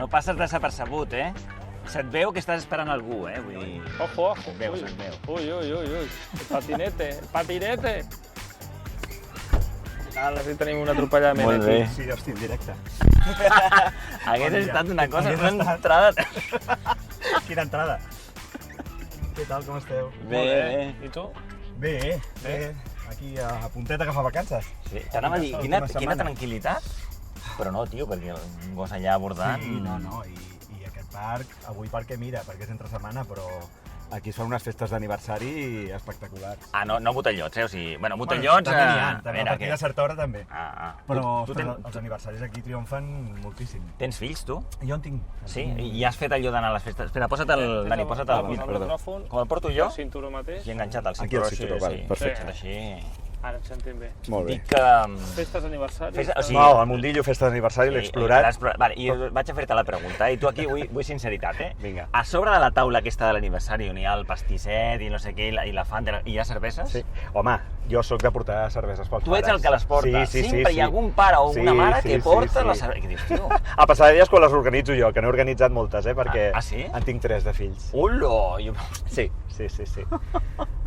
No passes desapercebut, Se't veu que estàs esperant algú, vull dir... Ojo, ojo. Se't veu, se't veu. Ui. El patinete. Ara sí tenim un atropellament Molt bé. aquí. Sí, hòstia, en directe. Hagués estat una cosa, una entrada... Quina entrada. Què tal, com esteu? Bé. I tu? Bé. Aquí a punteta que fa vacances. Sí, t'anava a dir, Última quina setmana. tranquil·litat, però no, tio, perquè un gos allà abordant... Sí, no, i aquest parc, avui perquè mira, perquè és entre setmana, però aquí es fan unes festes d'aniversari espectaculars. Ah, no botellots, O sigui, bueno, botellots... També n'hi ha, també, a veure, partir de certa hora també. Però Tu els aniversaris aquí triomfen moltíssim. tens fills, tu? Jo en tinc. Sí? I has fet allò d'anar a les festes... Espera, posa't el... Dani, posa't el... el micròfon. Com el porto jo? El cinturó mateix. I enganxat al Aquí al cinturó, cinturó, val, perfecte. Així... Ara ens sentim bé. Molt bé. Dic que... Festes d'aniversari. O sigui, No, el mundillo, festa d'aniversari, l'he explorat. Vale, i vaig a fer-te la pregunta, i tu aquí vull sinceritat, Vinga. A sobre de la taula aquesta de l'aniversari, on hi ha el pastisset i no sé què, i la Fanta, hi ha cerveses? Sí. Home, jo sóc de portar cerveses pels pares. Tu ets el que les porta. Sí. Sempre hi ha algun pare o una mare que porta la cervesa. Què dius, tio? A passar de dies quan les organitzo jo, que n'he organitzat moltes, perquè sí? en tinc 3 de fills. Ulo! Sí.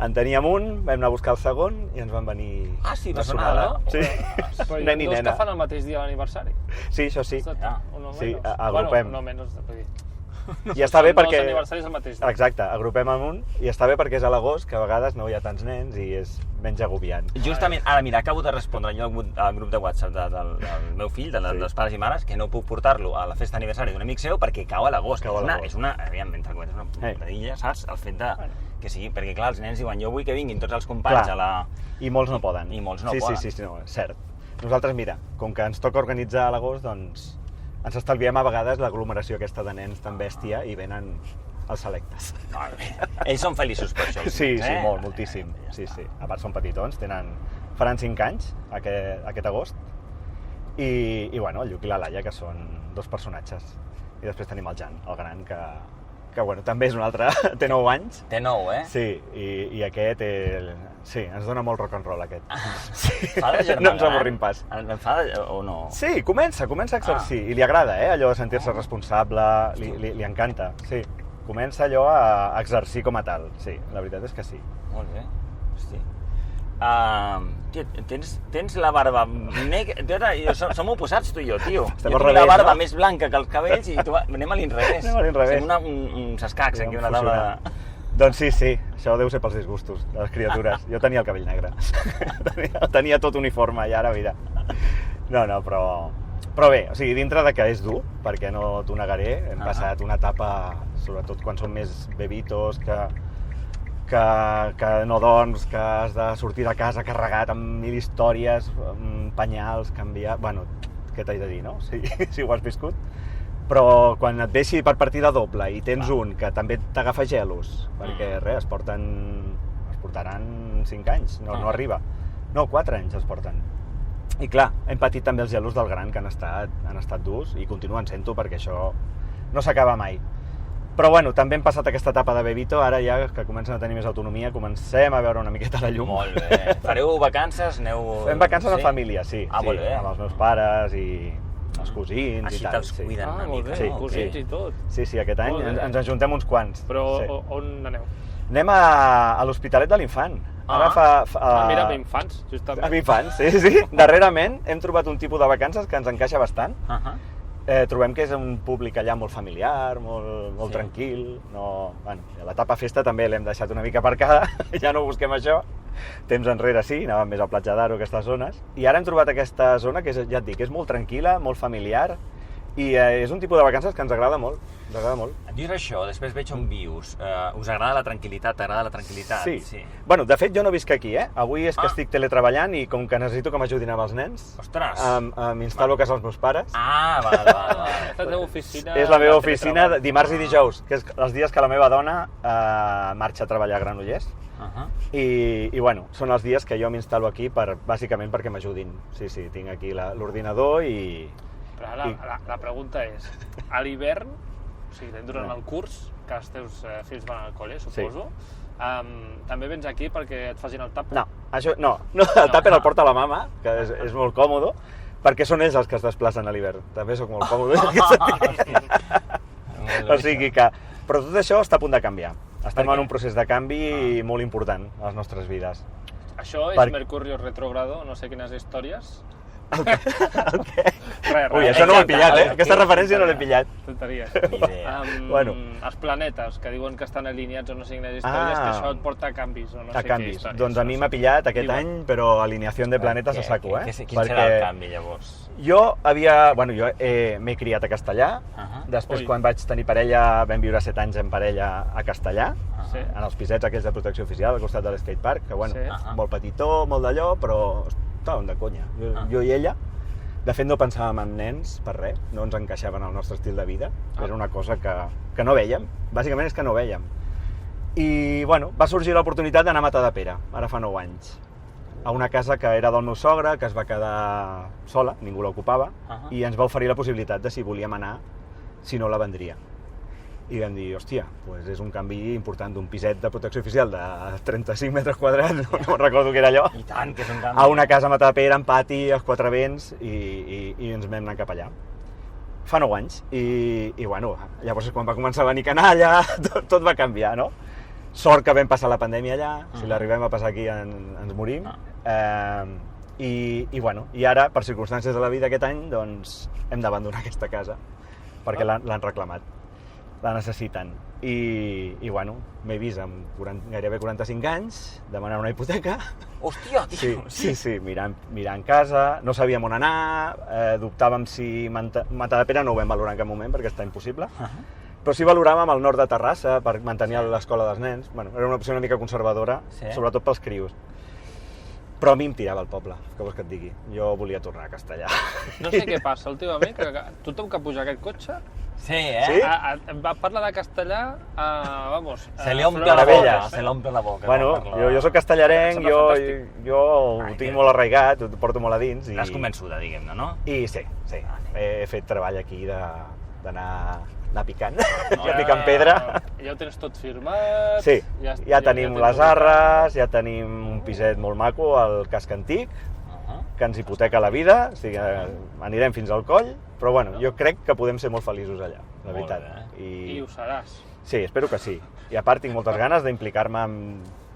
En teníem un, vam anar a buscar el segon i ens van venir... Ah, sí, la sonada. Sí, Però hi ha nen i dos nena. que fan el mateix dia de l'aniversari. Sí, això sí. Uno Sí, menos. agrupem. Bueno, no menys, vull dir. I està bé Són dos perquè... aniversaris al mateix dia. Exacte, agrupem en un i està bé perquè és a l'agost, que a vegades no hi ha tants nens i és menys agobiant. Justament, ara mira, acabo de respondre jo al grup de WhatsApp del meu fill, dels pares i mares, que no puc portar-lo a la festa d'aniversari d'un amic seu perquè cau a l'agost. És una, aviam, entre cometes, una putadilla, saps? El fet de... que sigui, perquè clar, els nens diuen jo vull que vinguin tots els companys a la... I molts no poden. I molts no poden. Sí, no, és cert. Nosaltres, mira, com que ens toca organitzar a l'agost, doncs ens estalviem a vegades l'aglomeració aquesta de nens tan bèstia i venen els selectes. Ells són feliços per això. Sí, moltíssim. Sí. A part són petitons, faran 5 anys aquest agost. I bueno, el Lluc i la Laia, que són 2 personatges. I després tenim el Jan, el gran, que bueno, també és un altre, té 9 anys. Té 9, Sí, i aquest, sí, ens dona molt rock and roll aquest. Fa de germà no ens avorrim pas. Fa o no? Sí, comença a exercir, i li agrada, allò de sentir-se responsable, li encanta, sí. Comença allò a exercir com a tal, sí, la veritat és que sí. Molt bé, hosti. Tio, tens la barba negra... Som oposats, tu i jo, tio. Estem jo al tinc revés, la barba no? més blanca que els cabells i tu anem a l'inrevés. Anem a l'inrevés. Fem uns escacs aquí, una taula de... Doncs sí, això deu ser pels disgustos de les criatures. Jo tenia el cabell negre. tenia tot uniforme i ara, mira. No, però bé, o sigui, dintre de que és dur, perquè no t'ho negaré, hem passat una etapa, sobretot quan som més bebitos, que no dorms, que has de sortir de casa carregat amb 1000 històries, penyals, canviar... Bueno, què t'haig de dir, no? Si ho has viscut. Però quan et deixi per partida doble i tens un que també t'agafa gelos, perquè res, es portaran 5 anys, no arriba. No, 4 anys es porten. I clar, hem patit també els gelos del gran, que han estat durs, i continuen sent-ho perquè això no s'acaba mai. Però bueno, també hem passat aquesta etapa de bebito, ara ja que comencen a tenir més autonomia, comencem a veure una miqueta la llum. Molt bé. Fareu vacances? Fem vacances en família, sí. Molt bé. Amb els meus pares i els cosins i tal. Així te'ls cuiden una molt mica. bé, cosins i tot. Sí, aquest any ens ajuntem uns quants. Però on aneu? Anem a l'Hospitalet de l'Infant. Mira, amb infants, justament. Amb infants, sí. Darrerament hem trobat un tipus de vacances que ens encaixa bastant. Trobem que és un públic allà molt familiar, molt tranquil. L'etapa festa també l'hem deixat una mica aparcada, ja no busquem això. Temps enrere sí, anàvem més a Platja d'Aro, aquestes zones. I ara hem trobat aquesta zona que, ja et dic, és molt tranquil·la, molt familiar, i és un tipus de vacances que ens agrada molt. Dius això, després veig on vius. Us agrada la tranquil·litat? T'agrada la tranquil·litat? Sí. Bueno, de fet, jo no visc aquí, Avui és que estic teletreballant i com que necessito que m'ajudin amb els nens, m'instal·lo a casa dels meus pares. Val. És la teva oficina? És la meva oficina dimarts i dijous, que és els dies que la meva dona marxa a treballar a Granollers. I bueno, són els dies que jo m'instal·lo aquí bàsicament perquè m'ajudin. Sí, tinc aquí l'ordinador i... Però ara la pregunta és, a l'hivern, o sigui, durant el curs, que els teus fills van al col·le, suposo, també vens aquí perquè et facin el tàper? No, el tàper el porta la mama, que és molt còmode, perquè són ells els que es desplacen a l'hivern. També sóc molt còmode en aquest sentit. O sigui que... Però tot això està a punt de canviar. Estem en un procés de canvi molt important a les nostres vides. Això és Mercurio retrógrado, no sé quines històries. El què? Res. Ui, això no l'he pillat, Aquesta referència no l'he pillat. Tonteries. Ni idea. Els planetes, que diuen que estan alineats o no sé quines històries, que això et porta a canvis o no sé què històries. Doncs a mi m'ha pillat aquest any, però alineació de planetes a saco, Quin serà el canvi, llavors? Jo m'he criat a Castellà, després quan vaig tenir parella vam viure 7 anys en parella a Castellà, en els pisets aquells de protecció oficial al costat de l'skatepark, que molt petitó, molt d'allò, però estàvem de conya. Jo i ella, de fet no pensàvem en nens per res, no ens encaixaven al nostre estil de vida, era una cosa que no vèiem, bàsicament és que no vèiem. I va sorgir l'oportunitat d'anar a Matadepera, ara fa 9 anys, a una casa que era del meu sogre, que es va quedar sola, ningú l'ocupava, i ens va oferir la possibilitat de si volíem anar, si no la vendria. I vam dir, hòstia, és un canvi important d'un piset de protecció oficial de 35 metres quadrats, no recordo què era allò, I tant, que és un canvi. a una casa a Matadepera, amb pati, als 4 vents, i ens vam anar cap allà. Fa 9 anys, i llavors quan va començar a venir canalla, tot va canviar, no? Sort que vam passar la pandèmia allà, si l'arribem a passar aquí ens morim. I ara, per circumstàncies de la vida aquest any, doncs hem d'abandonar aquesta casa, perquè l'han reclamat. La necessiten. I m'he vist amb gairebé 45 anys, demanar una hipoteca. Hòstia, tio! Sí, mirant casa, no sabíem on anar, dubtàvem si Matadepera no ho vam valorar en cap moment perquè està impossible, però sí valoràvem el nord de Terrassa per mantenir l'escola dels nens. Era una opció una mica conservadora, sobretot pels crios. Però a mi em tirava el poble, què vols que et digui? Jo volia tornar a Castellà. No sé què passa últimament, que tothom que puja aquest cotxe Sí, parla de castellà, vamos... Se li omple la boca. Jo soc castellarenc, jo ho tinc molt arraigat, ho porto molt a dins. L'has convençuda, diguem-ne, no? I sí. He fet treball aquí d'anar picant, picant pedra. Ja ho tens tot firmat... Sí, ja tenim les arres, ja tenim un piset molt maco al casc antic, que ens hipoteca la vida, o sigui, anirem fins al coll, però jo crec que podem ser molt feliços allà, la veritat. I ho seràs. Sí, espero que sí. I a part tinc moltes ganes d'implicar-me en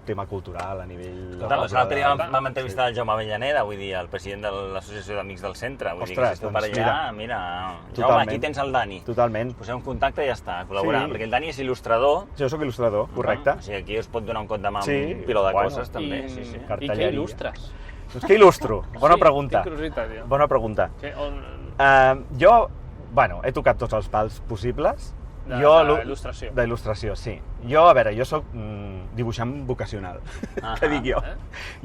tema cultural a nivell... L'altre dia vam entrevistar el Jaume Avellaneda, vull dir, el president de l'Associació d'Amics del Centre. Vull dir que si esteu per allà, mira, Jaume, aquí tens el Dani. Totalment. Posem un contacte i ja està, col·laborar, perquè el Dani és il·lustrador. Jo soc il·lustrador, correcte. O sigui, aquí us pot donar un cot de mà amb un piló de coses, també. I què il·lustres? Doncs què il·lustro? Bona pregunta. Tinc curiositat, jo. Bona pregunta. Jo, he tocat tots els pals possibles. D'il·lustració. D'il·lustració, sí. Jo soc dibuixant vocacional, que dic jo.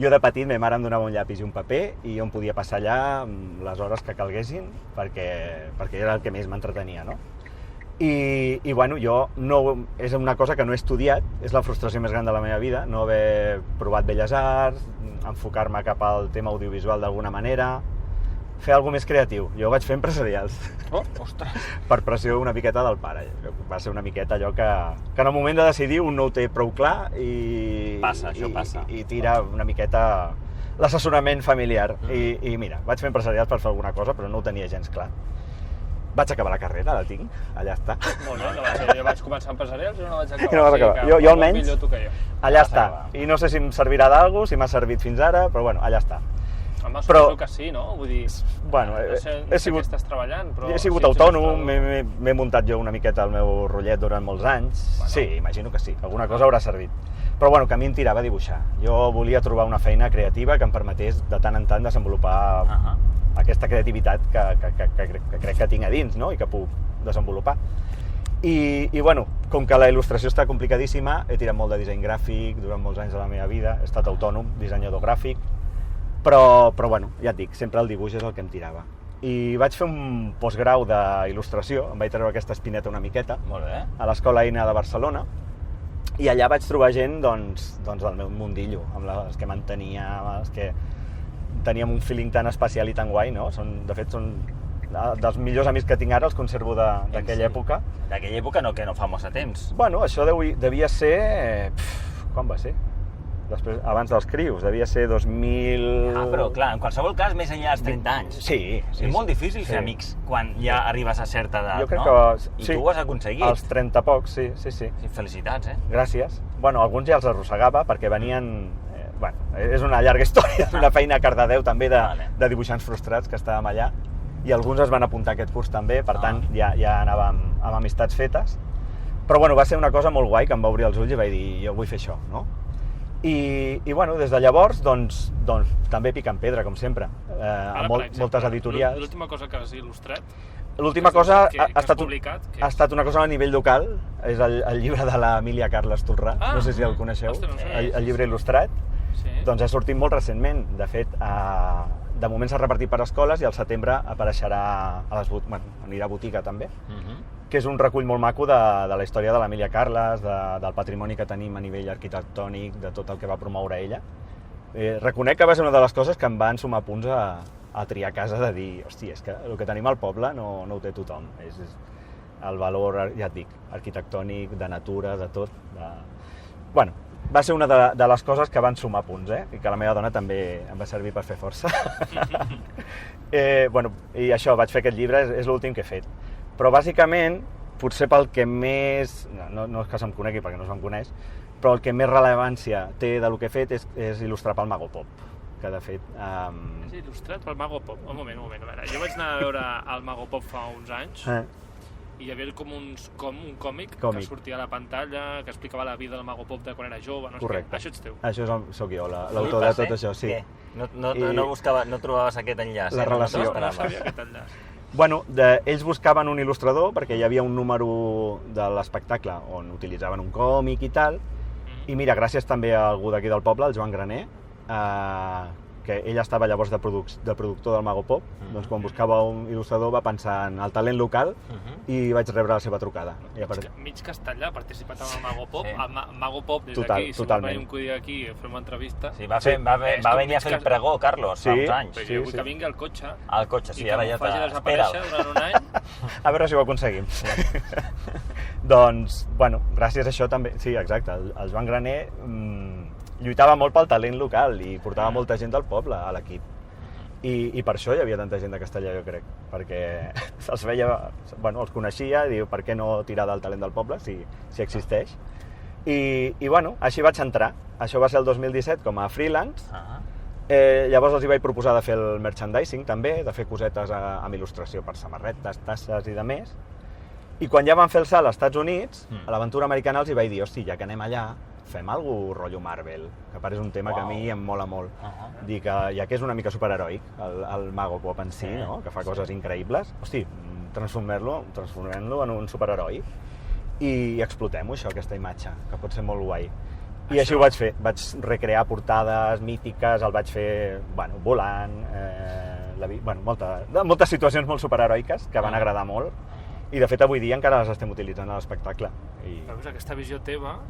Jo de petit ma mare em donava un llapis i un paper i jo em podia passar allà les hores que calguessin perquè era el que més m'entretenia, no? I jo és una cosa que no he estudiat, és la frustració més gran de la meva vida, no haver provat Belles Arts, enfocar-me cap al tema audiovisual d'alguna manera, fer alguna més creatiu. Jo vaig fer empresarials. Ostres! Per pressió una miqueta del pare. Va ser una miqueta allò que en el moment de decidir un no ho té prou clar i... Això passa. I tira una miqueta l'assessorament familiar. I mira, vaig fer empresarials per fer alguna cosa, però no ho tenia gens clar. Vaig acabar la carrera, la tinc, allà està. Molt bé, jo vaig començar empresarials i no vaig acabar. Jo almenys, allà està. I no sé si em servirà d'algú, si m'ha servit fins ara, però allà està. Home, suposo que sí, no? Vull dir, no sé què estàs treballant, però... He sigut autònom, m'he muntat jo una miqueta el meu rotllet durant molts anys. Sí, imagino que sí, alguna cosa haurà servit. Però que a mi em tirava a dibuixar. Jo volia trobar una feina creativa que em permetés de tant en tant desenvolupar aquesta creativitat que crec que tinc a dins, no? I que puc desenvolupar. I com que la il·lustració està complicadíssima, he tirat molt de disseny gràfic durant molts anys de la meva vida, he estat autònom, dissenyador gràfic, però ja et dic, sempre el dibuix és el que em tirava. I vaig fer un postgrau d'il·lustració, em vaig treure aquesta espineta una miqueta, a l'Escola Eina de Barcelona, i allà vaig trobar gent del meu mundillo, amb els que mantenia, amb els que teníem un feeling tan especial i tan guai, no? De fet, són dels millors amics que tinc ara, els conservo d'aquella època. D'aquella època que no fa massa temps. Això devia ser... Quan va ser? després, abans dels crios, devia ser 2000... Però clar, en qualsevol cas, més enllà dels 30 anys. Sí. És molt difícil fer amics quan ja arribes a certa edat, jo crec no? Que, I tu ho has aconseguit. Als 30 pocs, sí. Felicitats, Gràcies. Bueno, alguns ja els arrossegava perquè venien... és una llarga història, és una feina a Cardedeu també de dibuixants frustrats que estàvem allà, i alguns es van apuntar a aquest curs també, per tant ja anàvem amb amistats fetes. Però va ser una cosa molt guai que em va obrir els ulls i vaig dir, jo vull fer això, no? I des de llavors, doncs també picant pedra, com sempre, moltes editorials. L'última cosa que has il·lustrat? L'última cosa que ha estat una cosa a nivell local, és el llibre de l'Emília Carles Tolrà, no sé si el coneixeu, el llibre il·lustrat. Doncs ha sortit molt recentment, de fet, de moment s'ha repartit per escoles i al setembre apareixerà anirà a botiga també, que és un recull molt maco de la història de l'Emília Carles, del patrimoni que tenim a nivell arquitectònic, de tot el que va promoure ella. Reconec que va ser una de les coses que em van sumar punts a triar casa, de dir, hòstia, és que el que tenim al poble no ho té tothom. És el valor, ja et dic, arquitectònic, de natura, de tot. Va ser una de les coses que van sumar punts, i que la meva dona també em va servir per fer força. I això, vaig fer aquest llibre, és l'últim que he fet. Però bàsicament, potser pel que més... No és que se'm conegui perquè no se'm coneix, però el que més rellevància té del que he fet és il·lustrar pel Mago Pop, que de fet... És il·lustrat pel Mago Pop? Un moment, a veure, jo vaig anar a veure el Mago Pop fa uns anys, i hi havia com un còmic que sortia a la pantalla, que explicava la vida del Mago Pop de quan era jove, no sé què. Això ets teu. Això sóc jo, l'autor de tot això, sí. No trobaves aquest enllaç? La relació. No sabia aquest enllaç. Ells buscaven un il·lustrador perquè hi havia un número de l'espectacle on utilitzaven un còmic i tal, i mira, gràcies també a algú d'aquí del poble, el Joan Graner, que ell estava llavors de productor del Mago Pop, doncs quan buscava un il·lustrador va pensar en el talent local i vaig rebre la seva trucada. Mig castellà, ha participat en el Mago Pop, el Mago Pop des d'aquí, si vol venir un codi aquí a fer una entrevista... Sí, va venir a fer el pregó, Carlos, fa uns anys. Però jo vull que vingui al cotxe. Al cotxe, sí, ara ja faci desaparèixer durant un any. A veure si ho aconseguim. Doncs, gràcies a això també... Sí, exacte, el Joan Graner lluitava molt pel talent local i portava molta gent del poble a l'equip. I per això hi havia tanta gent de Castellà, jo crec, perquè els veia, els coneixia i diu, per què no tirar del talent del poble si existeix? I així vaig entrar. Això va ser el 2017 com a freelance. Llavors els hi vaig proposar de fer el merchandising també, de fer cosetes amb il·lustració per samarretes, tasses i de més. I quan ja van fer el salt als Estats Units, a l'aventura americana els hi vaig dir, hosti, ja que anem allà, fem algú rotllo Marvel, que és un tema que a mi em mola molt. Dir que ja que és una mica superheroic, el Mago Pop en si, no? Que fa coses increïbles, hosti, transformem-lo en un superheroi i explotem-ho, això, aquesta imatge, que pot ser molt guai. I així ho vaig fer, vaig recrear portades mítiques, el vaig fer volant, moltes situacions molt superheroiques que van agradar molt, i de fet avui dia encara les estem utilitzant a l'espectacle. Veus, aquesta visió teva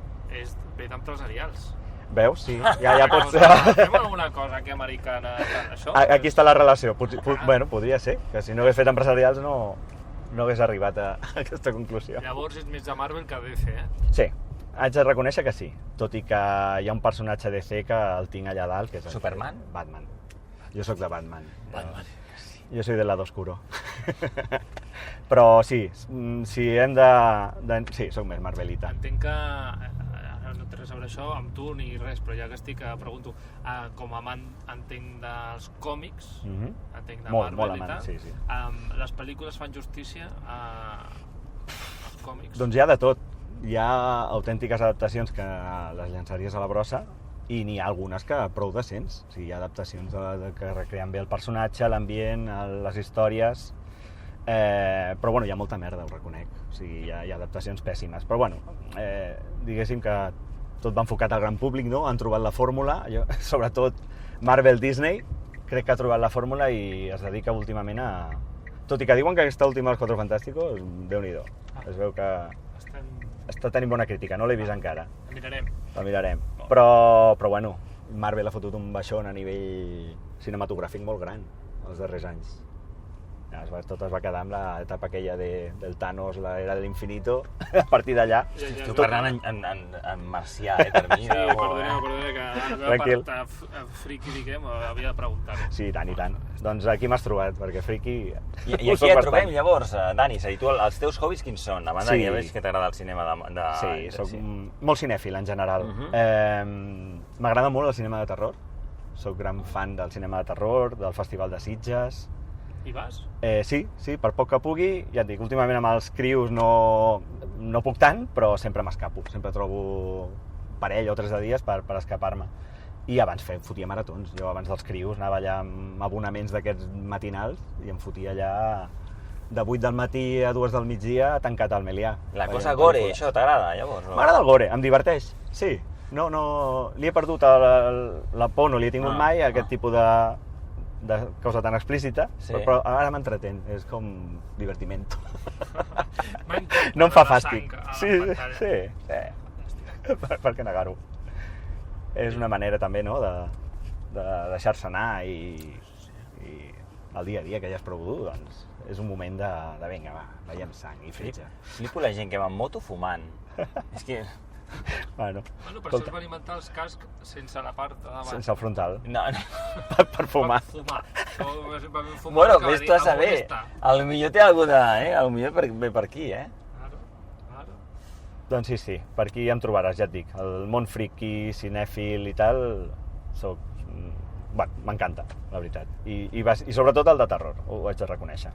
ve d'empresarials. Veus? Sí, ja pot ser. Fem alguna cosa aquí americana, això? Aquí està la relació. Podria ser, que si no hagués fet empresarials no hagués arribat a aquesta conclusió. Llavors ets més de Marvel que DC, Sí, haig de reconèixer que sí, tot i que hi ha un personatge DC que el tinc allà dalt, que és... Superman? Batman. Jo sóc de Batman. Jo soy del lado oscuro. Però sí, si hem de... Sí, soc més Marvelita. Entenc que... No té res a veure això amb tu ni res, però ja que estic, pregunto, com a amant entenc dels còmics, entenc de Marvel i tal, sí. Les pel·lícules fan justícia als còmics? Doncs hi ha de tot. Hi ha autèntiques adaptacions que les llançaries a la brossa i n'hi ha algunes que prou decents. O sigui, hi ha adaptacions que recreen bé el personatge, l'ambient, les històries, però hi ha molta merda, ho reconec. O sigui, hi ha adaptacions pèssimes. Però diguéssim que tot va enfocat al gran públic, no? Han trobat la fórmula, sobretot Marvel Disney, crec que ha trobat la fórmula i es dedica últimament a... Tot i que diuen que aquesta última dels Quatre Fantàsticos, Déu-n'hi-do. Es veu que està tenint bona crítica, no l'he vist encara. La mirarem. Però Marvel ha fotut un baixón a nivell cinematogràfic molt gran els darrers anys. tot es va quedar amb l'etapa aquella del Thanos, l'era de l'infinito, a partir d'allà. Estic parlant en marcià, per mi. Sí, perdona, que la meva part friki, diguem, havia de preguntar-ho. Sí, i tant. Doncs aquí m'has trobat, perquè friki... I aquí et trobem, llavors, Dani, és a dir, tu, els teus hobbies quins són? A banda que ja veig que t'agrada el cinema de... Sí, soc molt cinèfil, en general. M'agrada molt el cinema de terror. Soc gran fan del cinema de terror, del Festival de Sitges. Hi vas? Sí, per poc que pugui. Ja et dic, últimament amb els crios no puc tant, però sempre m'escapo. Sempre trobo parell o 3 de dies per escapar-me. I abans fotia maratons. Jo abans dels crios anava allà amb abonaments d'aquests matinals i em fotia allà de 8 del matí a 2 del migdia tancat al Melià. La cosa gore, això t'agrada, llavors? M'agrada el gore, em diverteix, sí. No, li he perdut la por, no li he tingut mai, aquest tipus de cosa tan explícita, però ara m'entretén, és com divertimento. No em fa fàstic. Sí. Per què negar-ho? És una manera també, no?, de deixar-se anar i el dia a dia que ja has prou dur, doncs és un moment de vinga, va, veiem sang i fetge. Flipo la gent que va en moto fumant. És que... Bueno, per això es va alimentar els cascs sense la part de davant. Sense el frontal. No. Per fumar. Bueno, vés tu a saber. Potser té alguna, potser ve per aquí, Claro. Doncs sí, per aquí ja em trobaràs, ja et dic. El món friki, cinèfil i tal, m'encanta, la veritat. I sobretot el de terror, ho haig de reconèixer.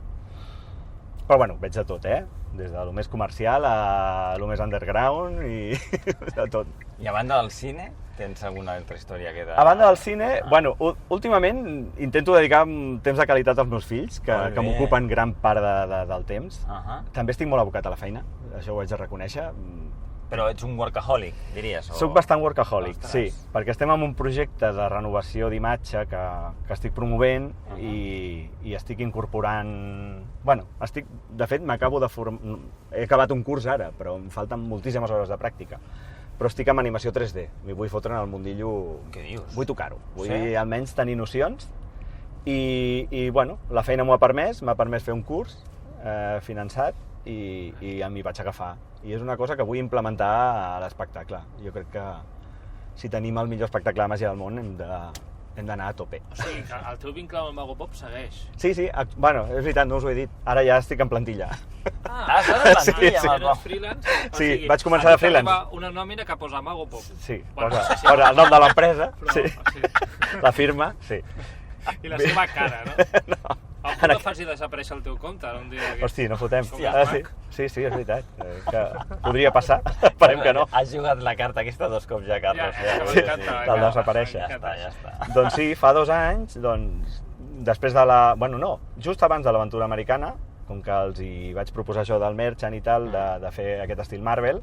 Però bueno, veig de tot, des de lo més comercial a lo més underground i de tot. I a banda del cine, tens alguna altra història que... A banda del cine, bueno, últimament intento dedicar temps de qualitat als meus fills, que m'ocupen gran part del temps. També estic molt abocat a la feina, això ho haig de reconèixer. Però ets un workaholic, diries? Soc bastant workaholic, sí, perquè estem en un projecte de renovació d'imatge que estic promovent i estic incorporant... Bueno, de fet, he acabat un curs ara, però em falten moltíssimes hores de pràctica. Però estic amb animació 3D, m'hi vull fotre en el mundillo... Què dius? Vull tocar-ho, vull almenys tenir nocions i bueno, la feina m'ho ha permès fer un curs finançat i m'hi vaig agafar. I és una cosa que vull implementar a l'espectacle. Jo crec que si tenim el millor espectacle de màgia del món hem d'anar a tope. O sigui, que el teu vincle amb el Mago Pop segueix. Sí, bueno, és veritat, no us ho he dit. Ara ja estic en plantilla. Estàs en plantilla, amb el Pop. Freelance? Sí, vaig començar de freelance. Una nòmina que posa Mago Pop. Sí, posa el nom de l'empresa, la firma, sí. I la seva cara, no? No. No faci desaparèixer el teu compte un dia d'aquests. Hosti, no fotem. Sí, és veritat. Que podria passar, esperem que no. Has jugat la carta aquesta 2 cops ja, Carlos. Del desaparèixer. Ja està. Doncs sí, fa 2 anys, després de la... Bueno, no, just abans de l'aventura americana, com que els hi vaig proposar això del merchant i tal, de fer aquest estil Marvel,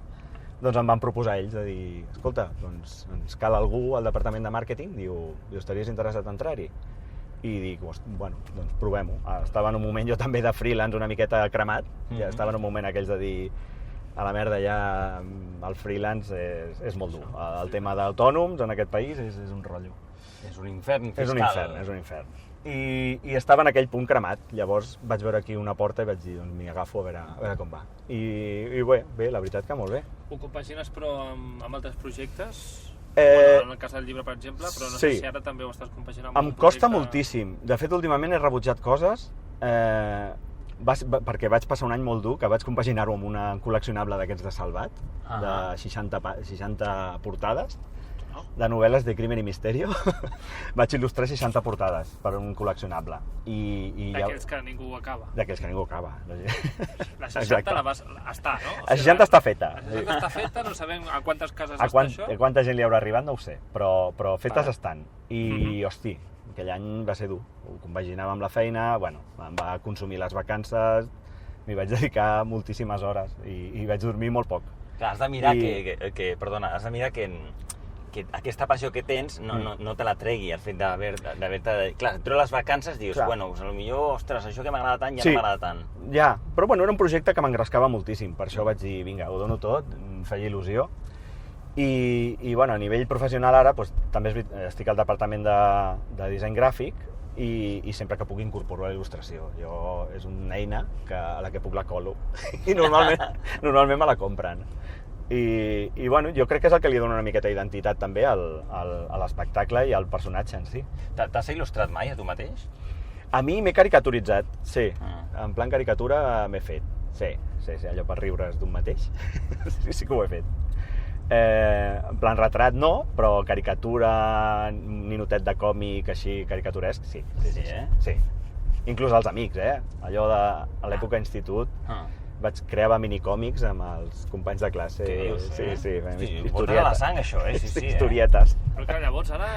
doncs em van proposar ells de dir, escolta, doncs ens cal algú al departament de màrqueting, diu, estaries interessat en entrar-hi? I dic, bueno, doncs provem-ho. Estava en un moment jo també de freelance una miqueta cremat, ja estava en un moment aquells de dir a la merda ja el freelance és molt dur. El tema d'autònoms en aquest país és un rotllo. És un infern fiscal. És un infern. I estava en aquell punt cremat, llavors vaig veure aquí una porta i vaig dir, doncs m'hi agafo a veure com va. I bé, la veritat que molt bé. Ho compagines però amb altres projectes? En el cas del llibre, per exemple, però no sé si ara també ho estàs compaginant amb un projecte... Em costa moltíssim. De fet, últimament he rebutjat coses perquè vaig passar un any molt dur, que vaig compaginar-ho amb una col·leccionable d'aquests de Salvat, de 60 portades, de novel·les de crimen i misterio. Vaig il·lustrar 60 portades per un col·leccionable. D'aquells que ningú acaba. D'aquells que ningú acaba. La 60 la vas estar, no? La 60 està feta. La 60 està feta, no sabem a quantes cases està això. A quanta gent li haurà arribat, no ho sé, però fetes estan. I, hosti, aquell any va ser dur. Ho compaginava amb la feina, bueno, em va consumir les vacances, m'hi vaig dedicar moltíssimes hores i vaig dormir molt poc. Clar, has de mirar que aquesta passió que tens no te la tregui, el fet d'haver-te... Clar, et treu les vacances i dius, bueno, potser, ostres, això que m'agrada tant ja no m'agrada tant. Ja, però bueno, era un projecte que m'engrescava moltíssim, per això vaig dir, vinga, ho dono tot, em feia il·lusió. I bueno, a nivell professional ara, també estic al departament de disseny gràfic i sempre que puc incorporo la il·lustració. És una eina a la que puc la colo i normalment me la compren. I bueno, jo crec que és el que li dona una miqueta d'identitat també a l'espectacle i al personatge en si. T'has il·lustrat mai a tu mateix? A mi m'he caricaturitzat, sí. En plan caricatura m'he fet, sí, allò per riure's d'un mateix. Sí que ho he fet. En plan retrat no, però caricatura, ninotet de còmic així caricaturesc, sí. Sí. Inclús als amics, allò a l'època institut. Creava minicòmics amb els companys de classe. Sí. Porta a la sang, això, sí. Historietes. Però clar, llavors ara,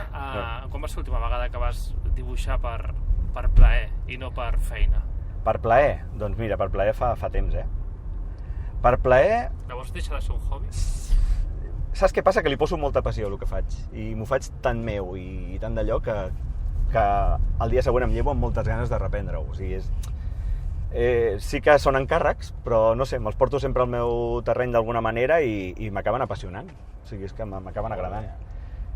com va ser l'última vegada que vas dibuixar per plaer i no per feina? Per plaer? Doncs mira, per plaer fa temps, Per plaer... Llavors deixa de ser un hobby? Saps què passa? Que li poso molta passió al que faig. I m'ho faig tan meu i tan d'allò que el dia següent em llevo amb moltes ganes de reprendre-ho. O sigui, sí que són encàrrecs, però no sé, me'ls porto sempre al meu terreny d'alguna manera i m'acaben apassionant. O sigui, és que m'acaben agradant.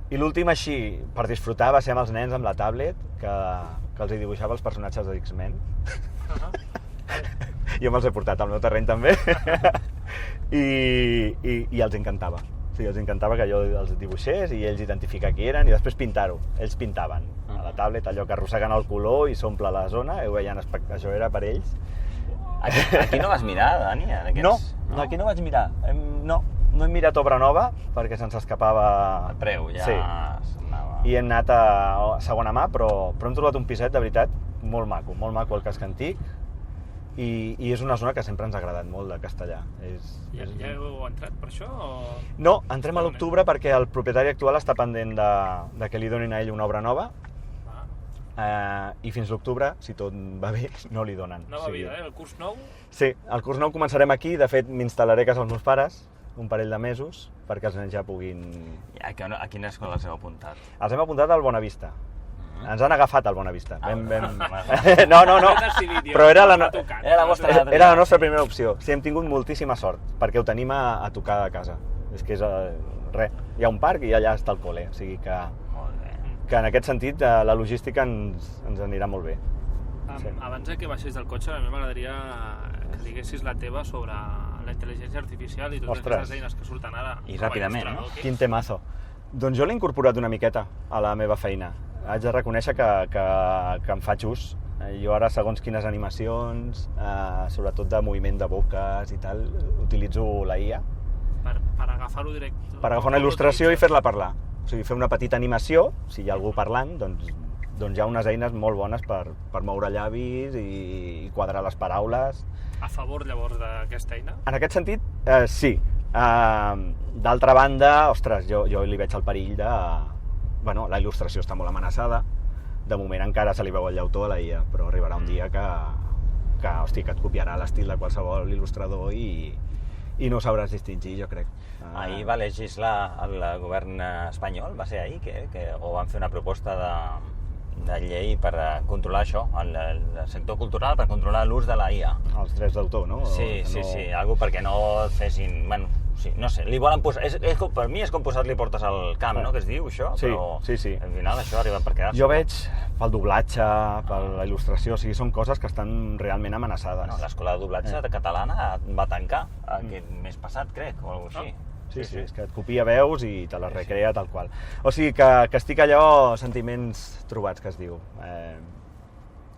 I l'últim així, per disfrutar, va ser amb els nens amb la tablet, que els hi dibuixava els personatges de X-Men. Jo me'ls he portat al meu terreny també. I els encantava. O sigui, els encantava que jo els dibuixés i ells identificar qui eren i després pintar-ho. Ells pintaven a la tablet, allò que arrosseguen el color i s'omple la zona, ho veien, això era per ells. Aquí no vas mirar, Dani? No, aquí no vaig mirar. No hem mirat obra nova perquè se'ns escapava... El preu ja s'anava. I hem anat a segona mà, però hem trobat un piset, de veritat, molt maco el casc antic. I és una zona que sempre ens ha agradat molt, de Castellà. Ja heu entrat per això? No, entrem a l'octubre perquè el propietari actual està pendent de que li donin a ell una obra nova i fins l'octubre, si tot va bé, no li donen. Nova vida, el curs nou? Sí, el curs nou començarem aquí. De fet, m'instal·laré a casa els meus pares un parell de mesos perquè els nens ja puguin... A quina escola els heu apuntat? Els hem apuntat al Bonavista. Ens han agafat al Bonavista. No, però era la nostra primera opció. Sí, hem tingut moltíssima sort, perquè ho tenim a tocar de casa. És que és res. Hi ha un parc i allà està el col·le, o sigui que en aquest sentit la logística ens anirà molt bé. Abans que baixés del cotxe, a mi m'agradaria que diguessis la teva sobre la intel·ligència artificial i totes aquestes eines que surten ara. I ràpidament, no? Quin temazo. Doncs jo l'he incorporat una miqueta a la meva feina. Haig de reconèixer que en faig ús. Jo ara, segons quines animacions, sobretot de moviment de boques i tal, utilitzo la IA. Per agafar-ho directe? Per agafar una il·lustració i fer-la parlar. O sigui, fer una petita animació, si hi ha algú parlant, doncs hi ha unes eines molt bones per moure llavis i quadrar les paraules. A favor, llavors, d'aquesta eina? En aquest sentit, sí. D'altra banda, ostres, jo li veig el perill de... Bueno, la il·lustració està molt amenaçada. De moment encara se li veu el llautó a la IA, però arribarà un dia que et copiarà l'estil de qualsevol il·lustrador i no ho sabràs distingir, jo crec. Ahir va legislar el govern espanyol, va ser ahir, o van fer una proposta de llei per controlar això, el sector cultural, per controlar l'ús de la IA. Els drets d'autor, no? Sí, algo perquè no fessin... Bueno, sí, no sé, li volen posar... Per mi és com posar-li portes al camp, no?, que es diu, això, però sí. Al final això arriba per quedar-se. Jo veig pel doblatge, per la il·lustració, o sigui, són coses que estan realment amenaçades. L'escola de doblatge catalana va tancar aquest mes passat, crec, o alguna cosa així. Sí, és que et copia veus i te les recrea tal qual. O sigui que estic allò, sentiments trobats, que es diu.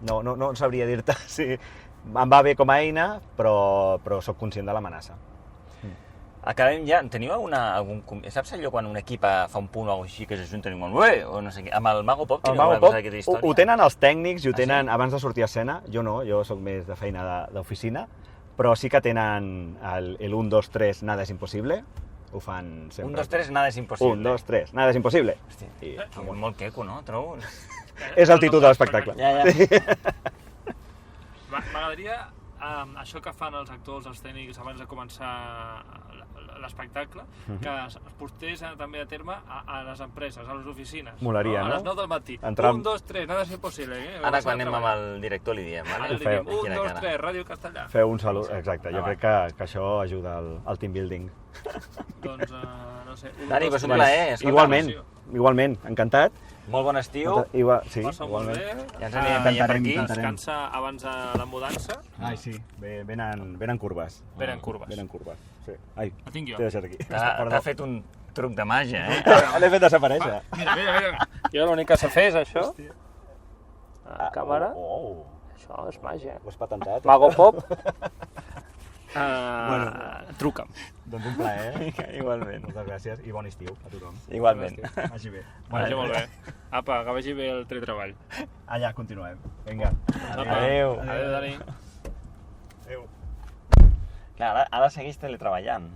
No sabria dir-te si em va bé com a eina, però sóc conscient de l'amenaça. Acabem ja, teniu saps allò quan un equip fa un punt o així que s'ajunten i diuen o no sé què, amb el Mago Pop teniu alguna cosa d'aquesta història? Ho tenen els tècnics i ho tenen abans de sortir a escena, jo no, jo sóc més de feina d'oficina, però sí que tenen el 1, 2, 3, nada es imposible, ho fan sempre. 1, 2, 3, nada es imposible. 1, 2, 3, nada es imposible. Hòstia, molt queco, no? Trobo. És el títol de l'espectacle. M'agradaria això que fan els actors, els tècnics, abans de començar l'espectacle, que es portés també a terme a les empreses, a les oficines. Molaria, no? A les 9 del matí. 1, 2, 3, nada es imposible. Ara quan anem amb el director li diem. Ara li diem 1, 2, 3, Ràdio Castellà. Feu un salut, exacte. Jo crec que això ajuda al team building. Doncs no sé. Dani, és un plaer. Igualment, encantat. Molt bon estiu. Sí, igualment. Ja ens anirem per aquí. Descansa abans de la mudança. Ai, sí, venen curves. Venen curves. Sí. Ai, la tinc jo. t'he deixat aquí. T'ha fet un truc de màgia, L'he fet desaparèixer. Mira. Jo l'únic que sé fer és això. A càmera. Això és màgia. Ho has patentat. Mago Pop. Truca'm. Doncs un plaer. Igualment. Moltes gràcies i bon estiu a tothom. Igualment. Vagi bé. Vagi molt bé. Apa, que vagi bé el teletreball. Allà, continuem. Vinga. Adéu. Adéu, Dani. Adéu. Clar, ara segueix teletreballant.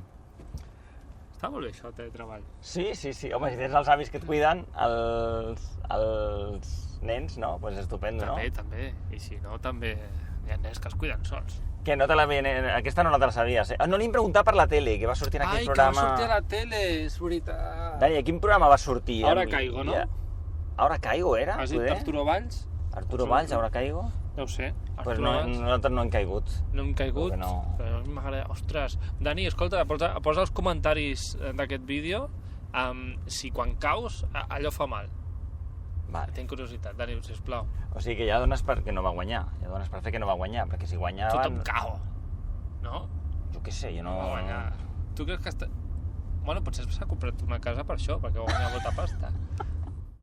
Està molt bé això, el teletreball. Sí. Home, si tens els avis que et cuiden, els nens, no? Doncs és estupendo, no? També. I si no, també hi ha nens que es cuiden sols. Que no te la aquesta no te la sabies, No li hem preguntat per la tele, que va sortir en aquell programa... Ai, que va sortir a la tele, és veritat. Dani, a quin programa va sortir? Ahora Caigo, no? Ahora Caigo, era? Has dit Arturo Valls? Arturo Valls, Ahora Caigo? No ho sé. Pues nosaltres no hem caigut. No hem caigut? No. Però a mi m'agrada... Ostres, Dani, escolta, posa als comentaris d'aquest vídeo si quan caus allò fa mal. Vale. Tinc curiositat, Dani, sisplau. O sigui que ja dones per que no va guanyar. Ja dones per fer que no va guanyar, perquè si guanyava... Tothom cau, no? Jo què sé, jo no... Va guanyar. Tu creus que està... Bueno, potser s'ha comprat una casa per això, perquè va guanyar molta pasta.